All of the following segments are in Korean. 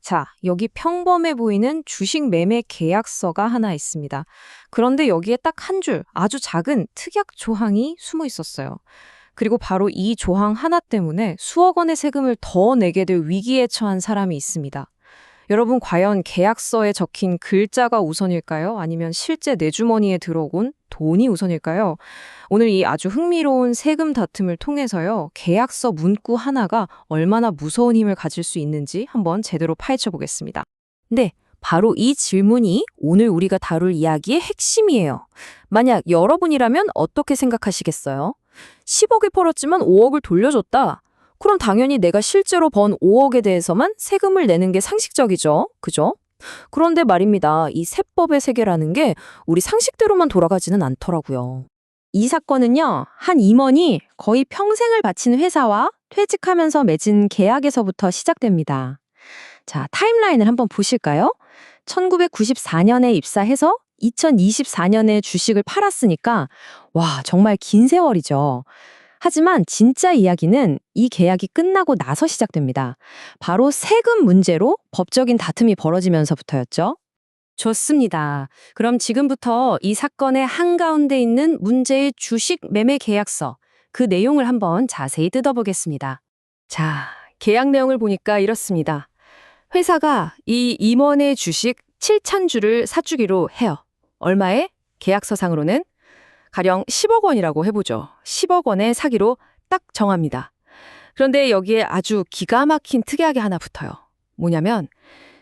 자, 여기 평범해 보이는 주식 매매 계약서가 하나 있습니다. 그런데 여기에 딱 한 줄, 아주 작은 특약 조항이 숨어 있었어요. 그리고 바로 이 조항 하나 때문에 수억 원의 세금을 더 내게 될 위기에 처한 사람이 있습니다. 여러분, 과연 계약서에 적힌 글자가 우선일까요? 아니면 실제 내 주머니에 들어온 돈이 우선일까요? 오늘 이 아주 흥미로운 세금 다툼을 통해서요, 계약서 문구 하나가 얼마나 무서운 힘을 가질 수 있는지 한번 제대로 파헤쳐 보겠습니다. 네, 바로 이 질문이 오늘 우리가 다룰 이야기의 핵심이에요. 만약 여러분이라면 어떻게 생각하시겠어요? 10억을 벌었지만 5억을 돌려줬다. 그럼 당연히 내가 실제로 번 5억에 대해서만 세금을 내는 게 상식적이죠. 그죠? 그런데 말입니다. 이 세법의 세계라는 게 우리 상식대로만 돌아가지는 않더라고요. 이 사건은요, 한 임원이 거의 평생을 바친 회사와 퇴직하면서 맺은 계약에서부터 시작됩니다. 자, 타임라인을 한번 보실까요? 1994년에 입사해서 2024년에 주식을 팔았으니까, 와, 정말 긴 세월이죠. 하지만 진짜 이야기는 이 계약이 끝나고 나서 시작됩니다. 바로 세금 문제로 법적인 다툼이 벌어지면서부터였죠. 좋습니다. 그럼 지금부터 이 사건의 한가운데 있는 문제의 주식 매매 계약서, 그 내용을 한번 자세히 뜯어보겠습니다. 자, 계약 내용을 보니까 이렇습니다. 회사가 이 임원의 주식 7,000주를 사주기로 해요. 얼마에? 계약서상으로는 가령 10억 원이라고 해보죠. 10억 원에 사기로 딱 정합니다. 그런데 여기에 아주 기가 막힌 특약이 하나 붙어요. 뭐냐면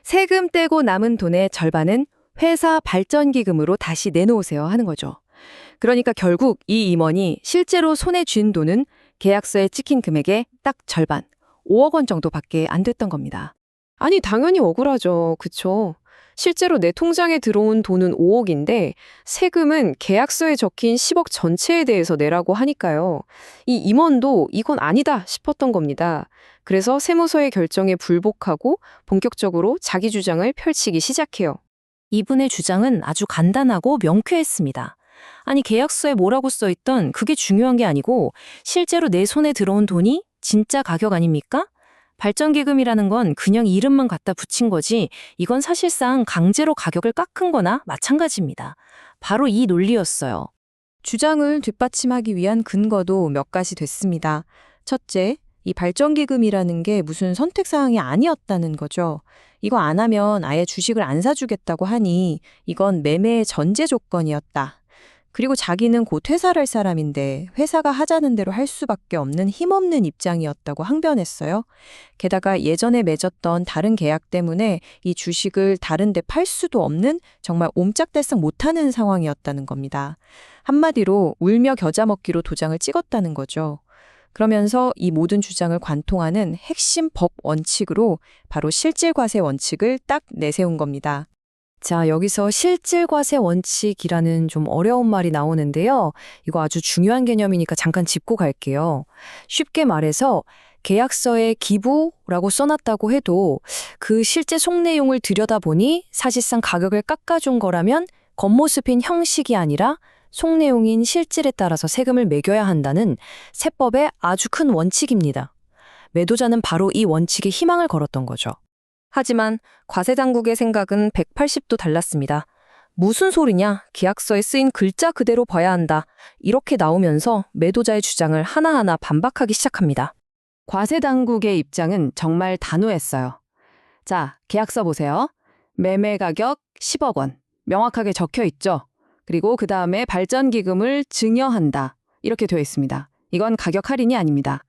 세금 떼고 남은 돈의 절반은 회사 발전기금으로 다시 내놓으세요 하는 거죠. 그러니까 결국 이 임원이 실제로 손에 쥔 돈은 계약서에 찍힌 금액의 딱 절반, 5억 원 정도밖에 안 됐던 겁니다. 아니, 당연히 억울하죠. 그쵸? 실제로 내 통장에 들어온 돈은 5억인데 세금은 계약서에 적힌 10억 전체에 대해서 내라고 하니까요. 이 임원도 이건 아니다 싶었던 겁니다. 그래서 세무서의 결정에 불복하고 본격적으로 자기 주장을 펼치기 시작해요. 이분의 주장은 아주 간단하고 명쾌했습니다. 아니, 계약서에 뭐라고 써있던 그게 중요한 게 아니고 실제로 내 손에 들어온 돈이 진짜 가격 아닙니까? 발전기금이라는 건 그냥 이름만 갖다 붙인 거지 이건 사실상 강제로 가격을 깎은 거나 마찬가지입니다. 바로 이 논리였어요. 주장을 뒷받침하기 위한 근거도 몇 가지 됐습니다. 첫째, 이 발전기금이라는 게 무슨 선택사항이 아니었다는 거죠. 이거 안 하면 아예 주식을 안 사주겠다고 하니 이건 매매의 전제 조건이었다. 그리고 자기는 곧 퇴사를 할 사람인데 회사가 하자는 대로 할 수밖에 없는 힘없는 입장이었다고 항변했어요. 게다가 예전에 맺었던 다른 계약 때문에 이 주식을 다른 데 팔 수도 없는 정말 옴짝달싹 못하는 상황이었다는 겁니다. 한마디로 울며 겨자 먹기로 도장을 찍었다는 거죠. 그러면서 이 모든 주장을 관통하는 핵심 법 원칙으로 바로 실질과세 원칙을 딱 내세운 겁니다. 자, 여기서 실질과세 원칙이라는 좀 어려운 말이 나오는데요. 이거 아주 중요한 개념이니까 잠깐 짚고 갈게요. 쉽게 말해서 계약서에 기부라고 써놨다고 해도 그 실제 속 내용을 들여다보니 사실상 가격을 깎아준 거라면 겉모습인 형식이 아니라 속 내용인 실질에 따라서 세금을 매겨야 한다는 세법의 아주 큰 원칙입니다. 매도자는 바로 이 원칙에 희망을 걸었던 거죠. 하지만 과세당국의 생각은 180도 달랐습니다. 무슨 소리냐? 계약서에 쓰인 글자 그대로 봐야 한다. 이렇게 나오면서 매도자의 주장을 하나하나 반박하기 시작합니다. 과세당국의 입장은 정말 단호했어요. 자, 계약서 보세요. 매매 가격 10억 원. 명확하게 적혀 있죠. 그리고 그 다음에 발전기금을 증여한다. 이렇게 되어 있습니다. 이건 가격 할인이 아닙니다.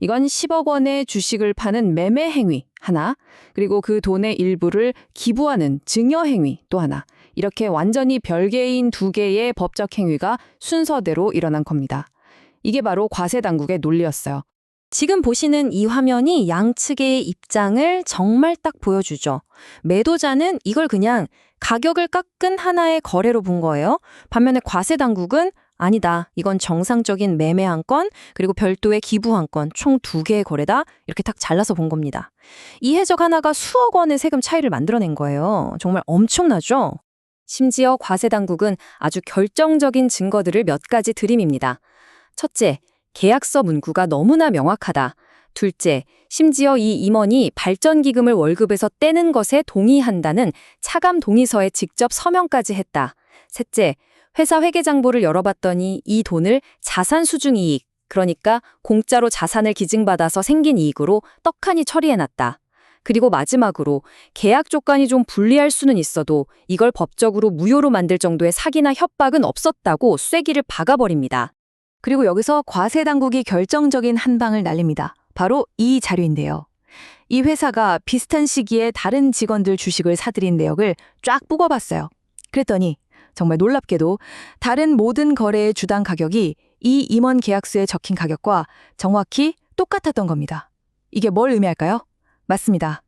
이건 10억 원의 주식을 파는 매매 행위 하나, 그리고 그 돈의 일부를 기부하는 증여 행위 또 하나. 이렇게 완전히 별개인 두 개의 법적 행위가 순서대로 일어난 겁니다. 이게 바로 과세당국의 논리였어요. 지금 보시는 이 화면이 양측의 입장을 정말 딱 보여주죠. 매도자는 이걸 그냥 가격을 깎은 하나의 거래로 본 거예요. 반면에 과세당국은 아니다. 이건 정상적인 매매 한 건, 그리고 별도의 기부 한 건, 총 2개의 거래다. 이렇게 딱 잘라서 본 겁니다. 이 해석 하나가 수억 원의 세금 차이를 만들어낸 거예요. 정말 엄청나죠? 심지어 과세당국은 아주 결정적인 증거들을 몇 가지 들이밉니다. 첫째, 계약서 문구가 너무나 명확하다. 둘째, 심지어 이 임원이 발전기금을 월급에서 떼는 것에 동의한다는 차감 동의서에 직접 서명까지 했다. 셋째, 회사 회계장부를 열어봤더니 이 돈을 자산 수중 이익, 그러니까 공짜로 자산을 기증받아서 생긴 이익으로 떡하니 처리해놨다. 그리고 마지막으로 계약 조건이 좀 불리할 수는 있어도 이걸 법적으로 무효로 만들 정도의 사기나 협박은 없었다고 쐐기를 박아버립니다. 그리고 여기서 과세 당국이 결정적인 한 방을 날립니다. 바로 이 자료인데요. 이 회사가 비슷한 시기에 다른 직원들 주식을 사들인 내역을 쫙 뽑아봤어요. 그랬더니 정말 놀랍게도 다른 모든 거래의 주당 가격이 이 임원 계약서에 적힌 가격과 정확히 똑같았던 겁니다. 이게 뭘 의미할까요? 맞습니다.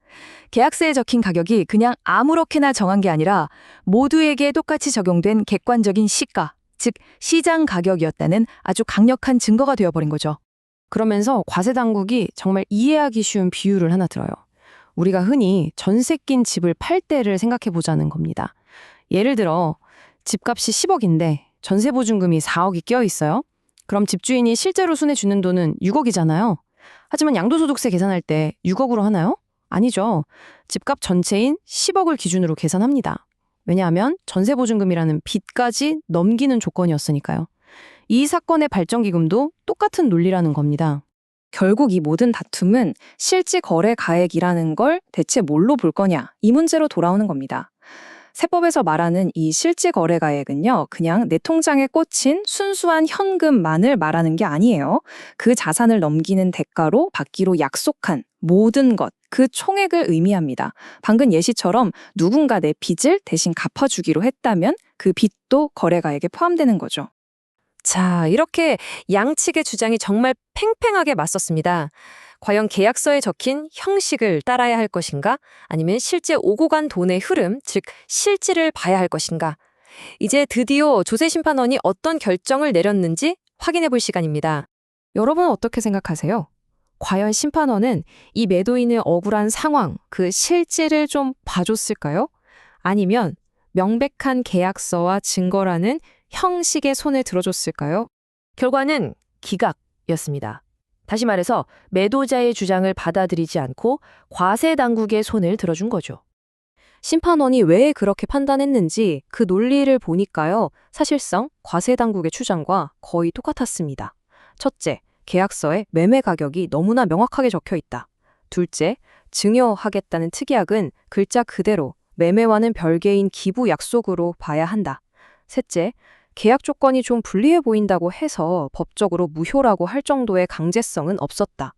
계약서에 적힌 가격이 그냥 아무렇게나 정한 게 아니라 모두에게 똑같이 적용된 객관적인 시가, 즉 시장 가격이었다는 아주 강력한 증거가 되어버린 거죠. 그러면서 과세 당국이 정말 이해하기 쉬운 비유를 하나 들어요. 우리가 흔히 전세 낀 집을 팔 때를 생각해 보자는 겁니다. 예를 들어 집값이 10억인데 전세 보증금이 4억이 껴 있어요. 그럼 집주인이 실제로 손에 쥐는 돈은 6억이잖아요. 하지만 양도소득세 계산할 때 6억으로 하나요? 아니죠. 집값 전체인 10억을 기준으로 계산합니다. 왜냐하면 전세 보증금이라는 빚까지 넘기는 조건이었으니까요. 이 사건의 발전기금도 똑같은 논리라는 겁니다. 결국 이 모든 다툼은 실질 거래 가액이라는 걸 대체 뭘로 볼 거냐, 이 문제로 돌아오는 겁니다. 세법에서 말하는 이 실질 거래 가액은요, 그냥 내 통장에 꽂힌 순수한 현금만을 말하는 게 아니에요. 그 자산을 넘기는 대가로 받기로 약속한 모든 것, 그 총액을 의미합니다. 방금 예시처럼 누군가 내 빚을 대신 갚아주기로 했다면 그 빚도 거래 가액에 포함되는 거죠. 자, 이렇게 양측의 주장이 정말 팽팽하게 맞섰습니다. 과연 계약서에 적힌 형식을 따라야 할 것인가? 아니면 실제 오고 간 돈의 흐름, 즉 실질을 봐야 할 것인가? 이제 드디어 조세심판원이 어떤 결정을 내렸는지 확인해 볼 시간입니다. 여러분은 어떻게 생각하세요? 과연 심판원은 이 매도인의 억울한 상황, 그 실질을 좀 봐줬을까요? 아니면 명백한 계약서와 증거라는 형식에 손을 들어줬을까요? 결과는 기각이었습니다. 다시 말해서 매도자의 주장을 받아들이지 않고 과세 당국의 손을 들어준 거죠. 심판원이 왜 그렇게 판단했는지 그 논리를 보니까요. 사실상 과세 당국의 주장과 거의 똑같았습니다. 첫째, 계약서에 매매 가격이 너무나 명확하게 적혀 있다. 둘째, 증여하겠다는 특약은 글자 그대로 매매와는 별개인 기부 약속으로 봐야 한다. 셋째, 계약 조건이 좀 불리해 보인다고 해서 법적으로 무효라고 할 정도의 강제성은 없었다.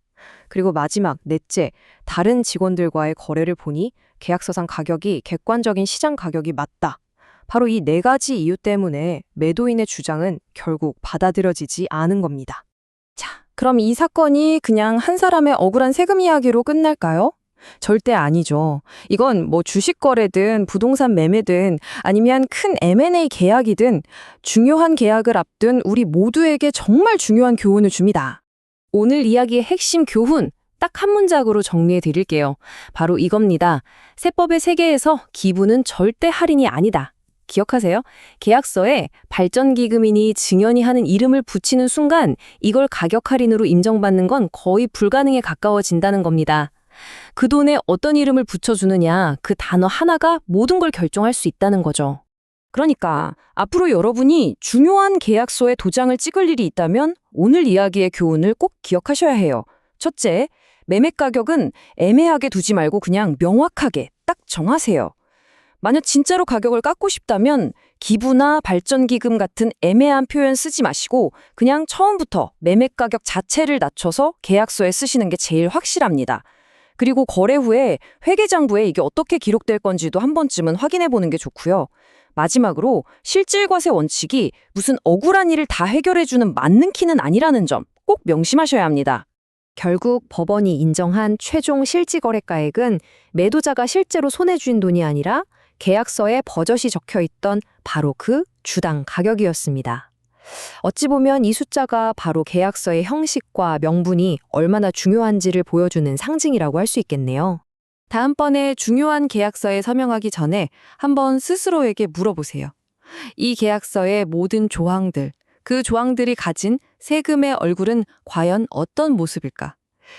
그리고 마지막, 넷째, 다른 직원들과의 거래를 보니 계약서상 가격이 객관적인 시장 가격이 맞다. 바로 이 네 가지 이유 때문에 매도인의 주장은 결국 받아들여지지 않은 겁니다. 자, 그럼 이 사건이 그냥 한 사람의 억울한 세금 이야기로 끝날까요? 절대 아니죠. 이건 뭐 주식 거래든 부동산 매매든 아니면 큰 M&A 계약이든 중요한 계약을 앞둔 우리 모두에게 정말 중요한 교훈을 줍니다. 오늘 이야기의 핵심 교훈 딱 한 문장으로 정리해 드릴게요. 바로 이겁니다. 세법의 세계에서 기부는 절대 할인이 아니다. 기억하세요? 계약서에 발전기금이니 증연이 하는 이름을 붙이는 순간 이걸 가격 할인으로 인정받는 건 거의 불가능에 가까워진다는 겁니다. 그 돈에 어떤 이름을 붙여주느냐, 그 단어 하나가 모든 걸 결정할 수 있다는 거죠. 그러니까 앞으로 여러분이 중요한 계약서에 도장을 찍을 일이 있다면 오늘 이야기의 교훈을 꼭 기억하셔야 해요. 첫째, 매매 가격은 애매하게 두지 말고 그냥 명확하게 딱 정하세요. 만약 진짜로 가격을 깎고 싶다면 기부나 발전기금 같은 애매한 표현 쓰지 마시고 그냥 처음부터 매매 가격 자체를 낮춰서 계약서에 쓰시는 게 제일 확실합니다. 그리고 거래 후에 회계장부에 이게 어떻게 기록될 건지도 한 번쯤은 확인해 보는 게 좋고요. 마지막으로 실질과세 원칙이 무슨 억울한 일을 다 해결해주는 만능키는 아니라는 점 꼭 명심하셔야 합니다. 결국 법원이 인정한 최종 실질거래가액은 매도자가 실제로 손에 쥔 돈이 아니라 계약서에 버젓이 적혀있던 바로 그 주당 가격이었습니다. 어찌 보면 이 숫자가 바로 계약서의 형식과 명분이 얼마나 중요한지를 보여주는 상징이라고 할 수 있겠네요. 다음번에 중요한 계약서에 서명하기 전에 한번 스스로에게 물어보세요. 이 계약서의 모든 조항들, 그 조항들이 가진 세금의 얼굴은 과연 어떤 모습일까?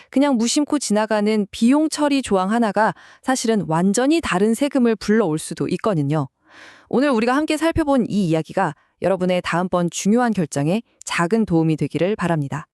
그냥 무심코 지나가는 비용 처리 조항 하나가 사실은 완전히 다른 세금을 불러올 수도 있거든요. 오늘 우리가 함께 살펴본 이 이야기가 여러분의 다음번 중요한 결정에 작은 도움이 되기를 바랍니다.